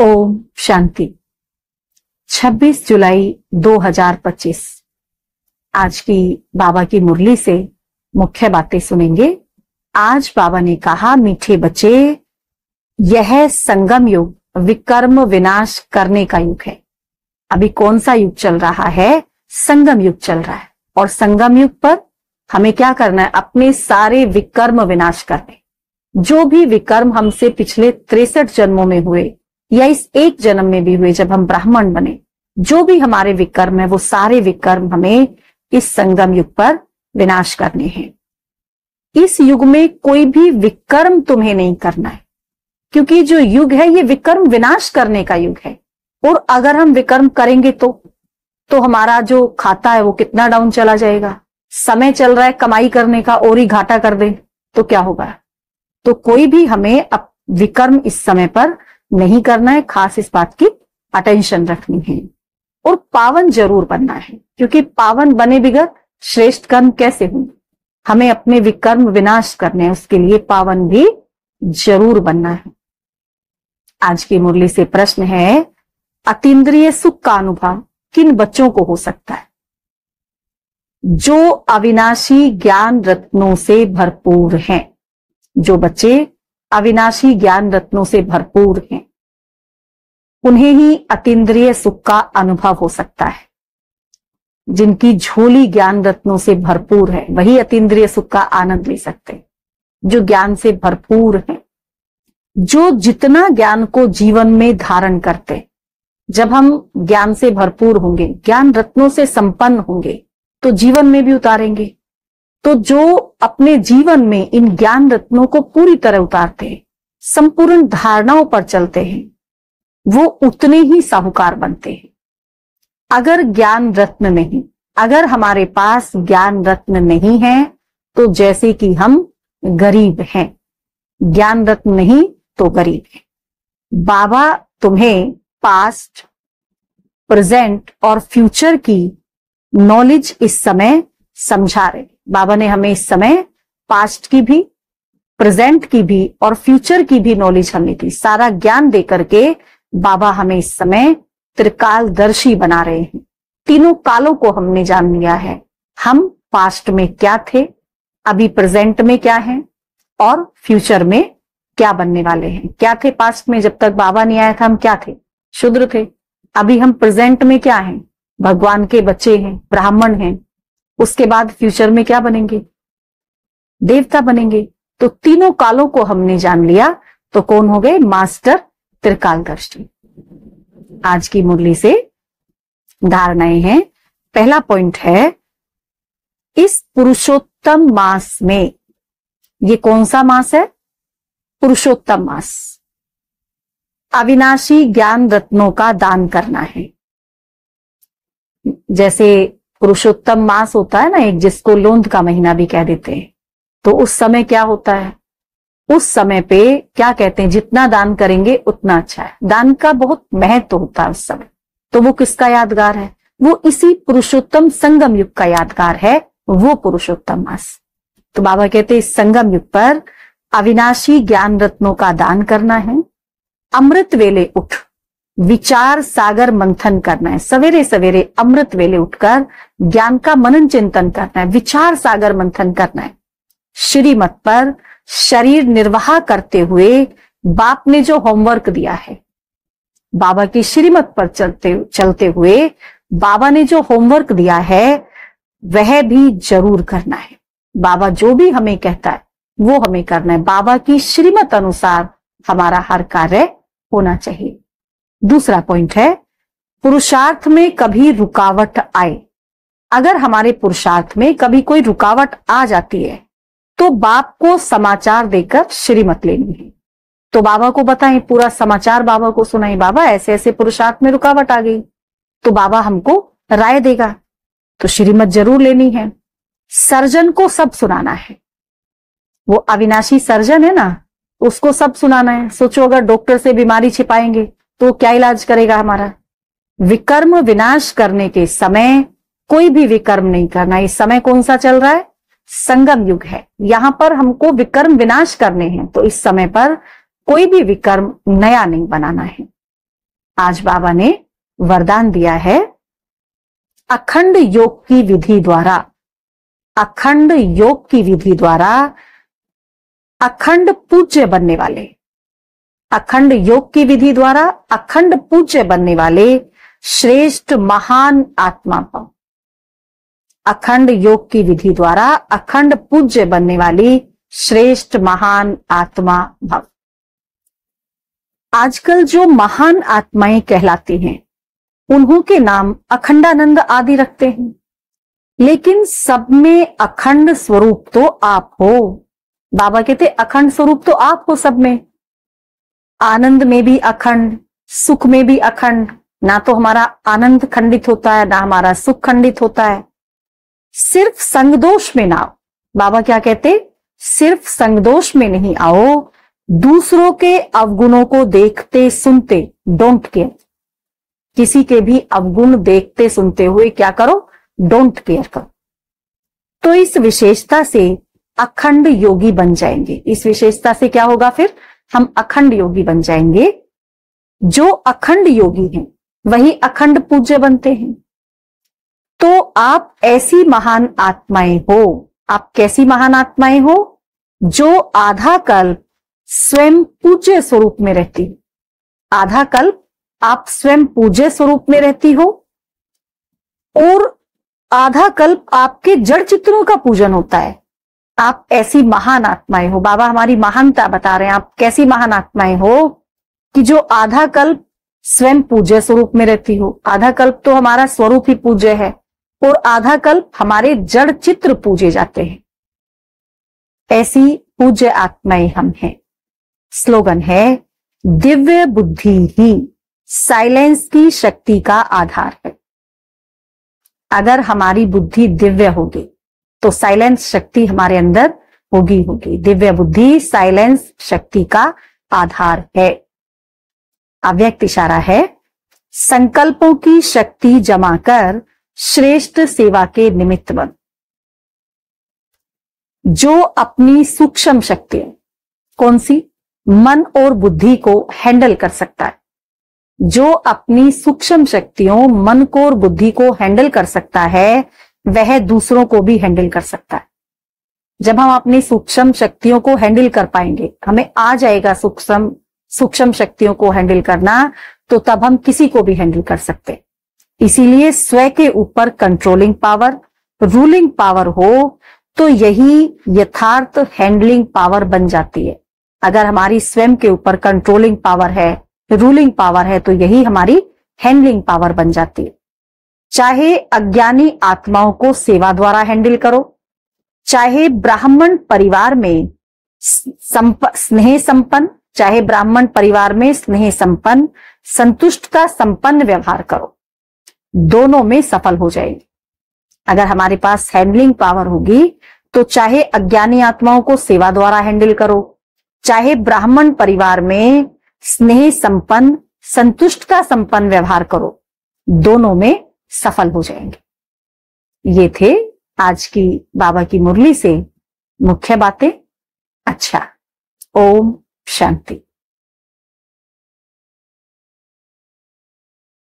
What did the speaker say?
ओम शांति। 26 जुलाई 2025 आज की बाबा की मुरली से मुख्य बातें सुनेंगे। आज बाबा ने कहा, मीठे बच्चे, यह संगम युग विकर्म विनाश करने का युग है। अभी कौन सा युग चल रहा है? संगम युग चल रहा है। और संगम युग पर हमें क्या करना है? अपने सारे विकर्म विनाश करने। जो भी विकर्म हमसे पिछले 63 जन्मों में हुए या इस एक जन्म में भी हुए जब हम ब्राह्मण बने, जो भी हमारे विकर्म है वो सारे विकर्म हमें इस संगम युग पर विनाश करने हैं। इस युग में कोई भी विकर्म तुम्हें नहीं करना है, क्योंकि जो युग है ये विकर्म विनाश करने का युग है। और अगर हम विकर्म करेंगे तो हमारा जो खाता है वो कितना डाउन चला जाएगा। समय चल रहा है कमाई करने का, और ही घाटा कर दे तो क्या होगा। तो कोई भी हमें अब विकर्म इस समय पर नहीं करना है। खास इस बात की अटेंशन रखनी है। और पावन जरूर बनना है, क्योंकि पावन बने बिगड़ श्रेष्ठ कर्म कैसे होंगे। हमें अपने विकर्म विनाश करने हैं, उसके लिए पावन भी जरूर बनना है। आज की मुरली से प्रश्न है, अतीन्द्रिय सुख का अनुभव किन बच्चों को हो सकता है? जो अविनाशी ज्ञान रत्नों से भरपूर हैं। जो बच्चे अविनाशी ज्ञान रत्नों से भरपूर हैं, उन्हें ही अतीन्द्रिय सुख का अनुभव हो सकता है। जिनकी झोली ज्ञान रत्नों से भरपूर है वही अतीन्द्रिय सुख का आनंद ले सकते हैं। जो ज्ञान से भरपूर हैं, जो जितना ज्ञान को जीवन में धारण करते, जब हम ज्ञान से भरपूर होंगे, ज्ञान रत्नों से संपन्न होंगे, तो जीवन में भी उतारेंगे। तो जो अपने जीवन में इन ज्ञान रत्नों को पूरी तरह उतारते हैं, संपूर्ण धारणाओं पर चलते हैं, वो उतने ही साहूकार बनते हैं। अगर ज्ञान रत्न नहीं, अगर हमारे पास ज्ञान रत्न नहीं है, तो जैसे कि हम गरीब हैं। ज्ञान रत्न नहीं तो गरीब है। बाबा तुम्हें पास्ट, प्रेजेंट और फ्यूचर की नॉलेज इस समय समझा रहे। बाबा ने हमें इस समय पास्ट की भी, प्रेजेंट की भी और फ्यूचर की भी नॉलेज हमें दी। सारा ज्ञान दे करके बाबा हमें इस समय त्रिकालदर्शी बना रहे हैं। तीनों कालों को हमने जान लिया है। हम पास्ट में क्या थे, अभी प्रेजेंट में क्या है और फ्यूचर में क्या बनने वाले हैं। क्या थे पास्ट में? जब तक बाबा नहीं आया था हम क्या थे? शूद्र थे। अभी हम प्रेजेंट में क्या हैं? भगवान के बच्चे हैं, ब्राह्मण हैं। उसके बाद फ्यूचर में क्या बनेंगे? देवता बनेंगे। तो तीनों कालों को हमने जान लिया, तो कौन हो गए? मास्टर त्रिकालदर्शी। आज की मुरली से धारणाएं हैं। पहला पॉइंट है, इस पुरुषोत्तम मास में, ये कौन सा मास है? पुरुषोत्तम मास। अविनाशी ज्ञान रत्नों का दान करना है। जैसे पुरुषोत्तम मास होता है ना एक, जिसको लोंध का महीना भी कह देते हैं, तो उस समय क्या होता है? उस समय पे क्या कहते हैं? जितना दान करेंगे उतना अच्छा है। दान का बहुत महत्व होता है उस समय। तो वो किसका यादगार है? वो इसी पुरुषोत्तम संगम युग का यादगार है, वो पुरुषोत्तम मास। तो बाबा कहते हैं इस संगम युग पर अविनाशी ज्ञान रत्नों का दान करना है। अमृत वेले उठ विचार सागर मंथन करना है। सवेरे सवेरे अमृत वेले उठकर ज्ञान का मनन चिंतन करना है, विचार सागर मंथन करना है। श्रीमत पर शरीर निर्वाह करते हुए बाप ने जो होमवर्क दिया है, बाबा की श्रीमत पर चलते हुए बाबा ने जो होमवर्क दिया है वह भी जरूर करना है। बाबा जो भी हमें कहता है वो हमें करना है। बाबा की श्रीमत अनुसार हमारा हर कार्य होना चाहिए। दूसरा पॉइंट है, पुरुषार्थ में कभी रुकावट आए। अगर हमारे पुरुषार्थ में कभी कोई रुकावट आ जाती है तो बाप को समाचार देकर श्रीमत लेनी है। तो बाबा को बताएं, पूरा समाचार बाबा को सुनाएं, बाबा ऐसे ऐसे पुरुषार्थ में रुकावट आ गई। तो बाबा हमको राय देगा, तो श्रीमत जरूर लेनी है। सर्जन को सब सुनाना है। वो अविनाशी सर्जन है ना, उसको सब सुनाना है। सोचो अगर डॉक्टर से बीमारी छिपाएंगे तो क्या इलाज करेगा हमारा? विकर्म विनाश करने के समय कोई भी विकर्म नहीं करना। इस समय कौन सा चल रहा है? संगम युग है। यहां पर हमको विकर्म विनाश करने हैं, तो इस समय पर कोई भी विकर्म नया नहीं बनाना है। आज बाबा ने वरदान दिया है, अखंड योग की विधि द्वारा, अखंड योग की विधि द्वारा अखंड पूज्य बनने वाले, अखंड योग की विधि द्वारा अखंड पूज्य बनने वाले श्रेष्ठ महान आत्मा भव। अखंड योग की विधि द्वारा अखंड पूज्य बनने वाली श्रेष्ठ महान आत्मा भव। आजकल जो महान आत्माएं कहलाती हैं उन्हों के नाम अखंडानंद आदि रखते हैं, लेकिन सब में अखंड स्वरूप तो आप हो। बाबा कहते अखंड स्वरूप तो आप हो सब में, आनंद में भी अखंड, सुख में भी अखंड। ना तो हमारा आनंद खंडित होता है, ना हमारा सुख खंडित होता है। सिर्फ संगदोष में ना आओ। बाबा क्या कहते, सिर्फ संगदोष में नहीं आओ, दूसरों के अवगुणों को देखते सुनते, डोंट केयर, किसी के भी अवगुण देखते सुनते हुए क्या करो, डोंट केयर करो। तो इस विशेषता से अखंड योगी बन जाएंगे। इस विशेषता से क्या होगा, फिर हम अखंड योगी बन जाएंगे। जो अखंड योगी हैं वही अखंड पूज्य बनते हैं। तो आप ऐसी महान आत्माएं हो। आप कैसी महान आत्माएं हो, जो आधा कल्प स्वयं पूज्य स्वरूप में रहती हो। आधा कल्प आप स्वयं पूज्य स्वरूप में रहती हो और आधा कल्प आपके जड़ चित्रों का पूजन होता है। आप ऐसी महान आत्माएं हो। बाबा हमारी महानता बता रहे हैं। आप कैसी महान आत्माएं हो कि जो आधा कल्प स्वयं पूज्य स्वरूप में रहती हो। आधा कल्प तो हमारा स्वरूप ही पूज्य है और आधा कल्प हमारे जड़ चित्र पूजे जाते हैं। ऐसी पूज्य आत्माएं हम हैं। स्लोगन है, दिव्य बुद्धि ही साइलेंस की शक्ति का आधार है। अगर हमारी बुद्धि दिव्य होगी तो साइलेंस शक्ति हमारे अंदर होगी। दिव्य बुद्धि साइलेंस शक्ति का आधार है। अव्यक्त इशारा है, संकल्पों की शक्ति जमा कर श्रेष्ठ सेवा के निमित्त बन। जो अपनी सूक्ष्म शक्ति, कौन सी, मन और बुद्धि को हैंडल कर सकता है, जो अपनी सूक्ष्म शक्तियों, मन को और बुद्धि को हैंडल कर सकता है, वह दूसरों को भी हैंडल कर सकता है। जब हम अपनी सूक्ष्म शक्तियों को हैंडल कर पाएंगे, हमें आ जाएगा सूक्ष्म शक्तियों को हैंडल करना, तो तब हम किसी को भी हैंडल कर सकते। इसीलिए स्व के ऊपर कंट्रोलिंग पावर, रूलिंग पावर हो तो यही यथार्थ हैंडलिंग पावर बन जाती है। अगर हमारी स्वयं के ऊपर कंट्रोलिंग पावर है, रूलिंग पावर है, तो यही हमारी हैंडलिंग पावर बन जाती है। चाहे अज्ञानी आत्माओं को सेवा द्वारा हैंडल करो, चाहे ब्राह्मण परिवार में स्नेह संपन्न, चाहे ब्राह्मण परिवार में स्नेह संपन्न, संतुष्टता संपन्न व्यवहार करो, दोनों में सफल हो जाएगी। अगर हमारे पास हैंडलिंग पावर होगी तो चाहे अज्ञानी आत्माओं को सेवा द्वारा हैंडल करो, चाहे ब्राह्मण परिवार में स्नेह संपन्न, संतुष्टता संपन्न व्यवहार करो, दोनों में सफल हो जाएंगे। ये थे आज की बाबा की मुरली से मुख्य बातें। अच्छा, ओम शांति।